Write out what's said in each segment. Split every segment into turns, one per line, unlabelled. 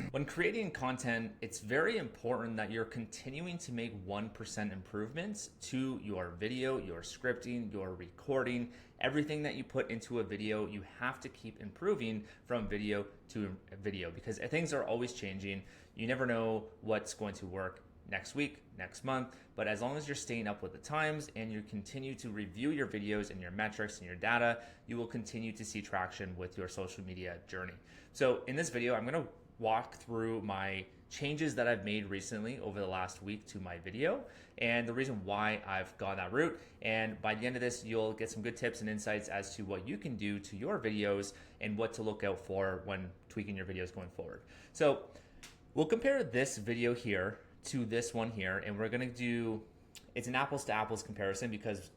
When creating content, it's very important that you're continuing to make 1% improvements to your video, your scripting, your recording, everything that you put into a video. You have to keep improving from video to video because things are always changing. You never know what's going to work next week, next month. But as long as you're staying up with the times and you continue to review your videos and your metrics and your data, you will continue to see traction with your social media journey. So in this video, I'm going to walk through my changes that I've made recently over the last week to my video and the reason why I've gone that route. And by the end of this, you'll get some good tips and insights as to what you can do to your videos and what to look out for when tweaking your videos going forward. So we'll compare this video here to this one here, and we're going to do, it's an apples to apples comparison because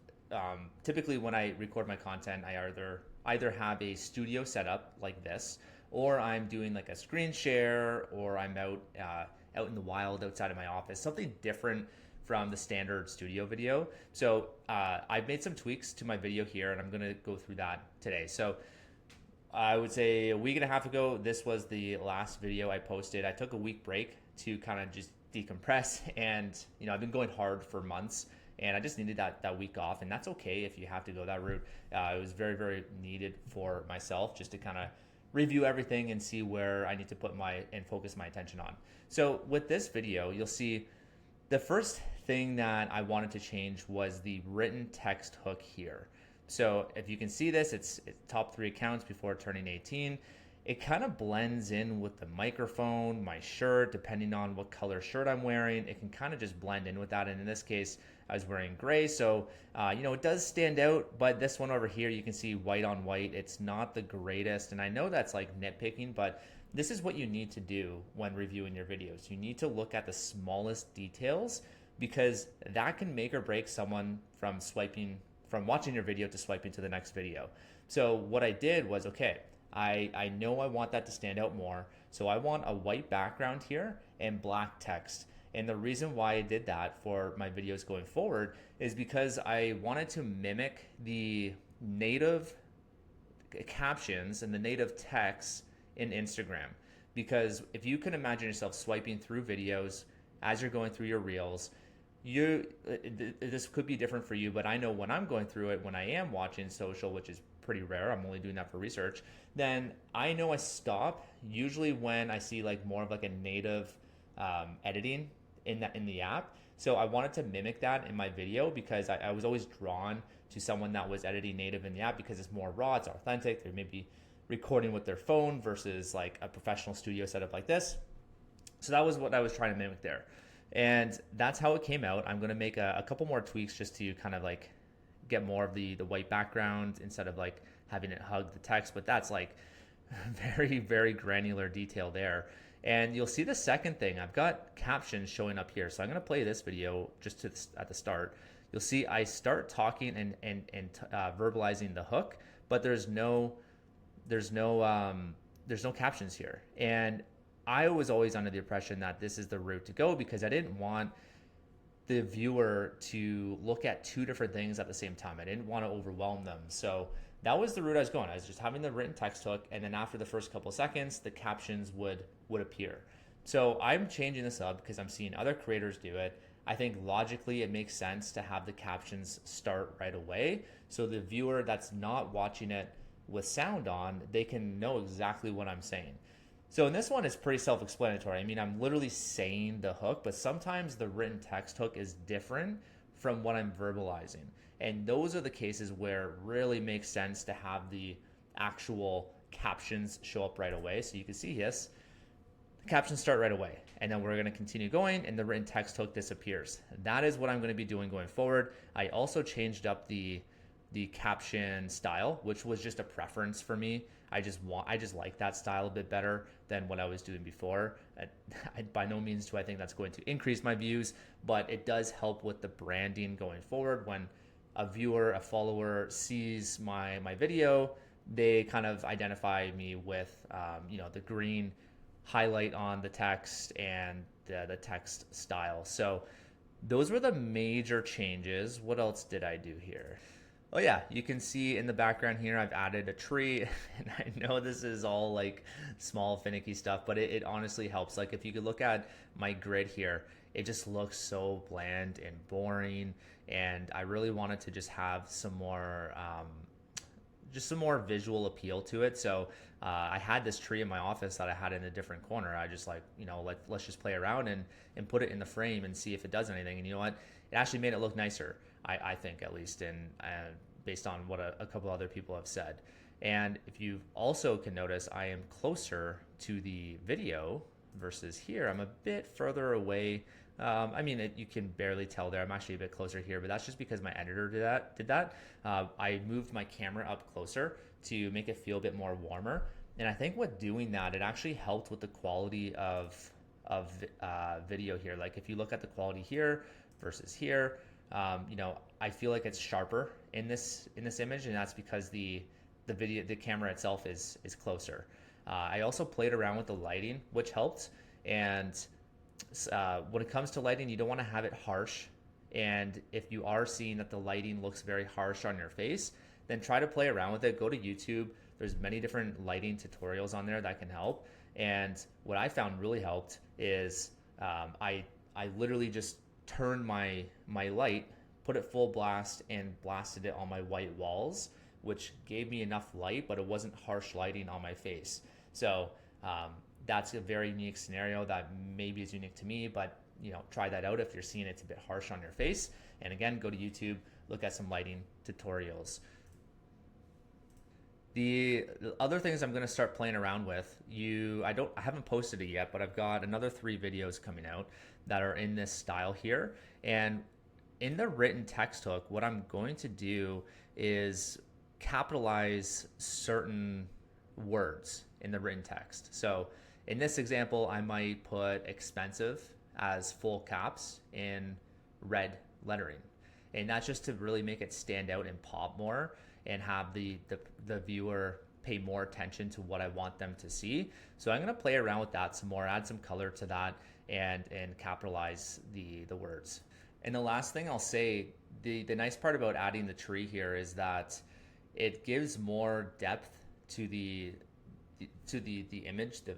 typically when I record my content, I either have a studio setup like this, or I'm doing like a screen share, or I'm out in the wild outside of my office, something different from the standard studio video. So I've made some tweaks to my video here, and I'm going to go through that today. So I would say a week and a half ago, this was the last video I posted. I took a week break to kind of just decompress, and I've been going hard for months, and I just needed that week off, and that's okay if you have to go that route. It was very, very needed for myself just to kind of review everything and see where I need to put and focus my attention on. So with this video, you'll see the first thing that I wanted to change was the written text hook here. So if you can see this, it's top 3 accounts before turning 18. It kind of blends in with the microphone, my shirt, depending on what color shirt I'm wearing. It can kind of just blend in with that. And in this case, I was wearing gray. So, it does stand out. But this one over here, you can see white on white. It's not the greatest. And I know that's like nitpicking, but this is what you need to do when reviewing your videos. You need to look at the smallest details because that can make or break someone from watching your video to swiping to the next video. So what I did was, okay, I know I want that to stand out more. So I want a white background here and black text. And the reason why I did that for my videos going forward is because I wanted to mimic the native captions and the native text in Instagram. Because if you can imagine yourself swiping through videos as you're going through your reels, this could be different for you, but I know when I'm going through it, when I am watching social, which is pretty rare, I'm only doing that for research, then I know I stop usually when I see like more of like a native editing in the app. So I wanted to mimic that in my video because I was always drawn to someone that was editing native in the app because it's more raw, it's authentic. They're maybe recording with their phone versus like a professional studio setup like this. So that was what I was trying to mimic there. And that's how it came out. I'm going to make a couple more tweaks just to kind of like get more of the white background instead of like having it hug the text. But that's like very, very granular detail there. And you'll see the second thing. I've got captions showing up here. So I'm going to play this video just at the start. You'll see I start talking and verbalizing the hook, but there's no captions here. And I was always under the impression that this is the route to go because I didn't want the viewer to look at 2 different things at the same time. I didn't want to overwhelm them. So that was the route I was going. I was just having the written text hook, and then after the first couple seconds, the captions would appear. So I'm changing this up because I'm seeing other creators do it. I think logically it makes sense to have the captions start right away. So the viewer that's not watching it with sound on, they can know exactly what I'm saying. So in this one, it's pretty self-explanatory. I mean, I'm literally saying the hook, but sometimes the written text hook is different from what I'm verbalizing. And those are the cases where it really makes sense to have the actual captions show up right away. So you can see this, the captions start right away. And then we're going to continue going and the written text hook disappears. That is what I'm going to be doing going forward. I also changed up the caption style, which was just a preference for me. I just like that style a bit better than what I was doing before. By no means do I think that's going to increase my views, but it does help with the branding going forward. When a viewer, a follower sees my video, they kind of identify me with the green highlight on the text and the text style. So those were the major changes. What else did I do here? Oh yeah, you can see in the background here I've added a tree and I know this is all like small finicky stuff, but it honestly helps. Like if you could look at my grid here, it just looks so bland and boring, and I really wanted to just have some more visual appeal to it. So I had this tree in my office that I had in a different corner. I just like, let's just play around and put it in the frame and see if it does anything. And you know what? It actually made it look nicer, I think, at least, and based on what a couple other people have said. And if you also can notice, I am closer to the video versus here. I'm a bit further away. I mean, you can barely tell there. I'm actually a bit closer here, but that's just because my editor did that. I moved my camera up closer to make it feel a bit more warmer. And I think with doing that, it actually helped with the quality of video here. Like if you look at the quality here versus here, I feel like it's sharper in this image, and that's because the camera itself is closer. I also played around with the lighting, which helped. And when it comes to lighting, you don't want to have it harsh. And if you are seeing that the lighting looks very harsh on your face, then try to play around with it. Go to YouTube. There's many different lighting tutorials on there that can help. And what I found really helped is I literally just turned my light, put it full blast, and blasted it on my white walls, which gave me enough light, but it wasn't harsh lighting on my face. So that's a very unique scenario that maybe is unique to me, but try that out if you're seeing it's a bit harsh on your face. And again, go to YouTube, look at some lighting tutorials. The other things I'm going to start playing around with, I haven't posted it yet, but I've got another 3 videos coming out that are in this style here. And in the written text hook, what I'm going to do is capitalize certain words in the written text. So in this example, I might put expensive as full caps in red lettering. And that's just to really make it stand out and pop more and have the viewer pay more attention to what I want them to see. So I'm going to play around with that some more, add some color to that, and capitalize the words. And the last thing I'll say, the nice part about adding the tree here is that it gives more depth to the image, the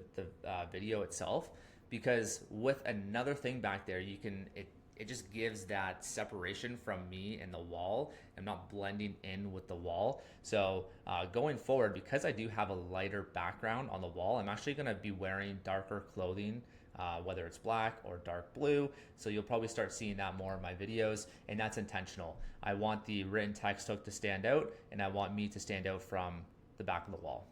video itself, because with another thing back there, it just gives that separation from me and the wall. I'm not blending in with the wall. So going forward, because I do have a lighter background on the wall, I'm actually going to be wearing darker clothing, whether it's black or dark blue. So you'll probably start seeing that more in my videos, and that's intentional. I want the written text hook to stand out, and I want me to stand out from the back of the wall.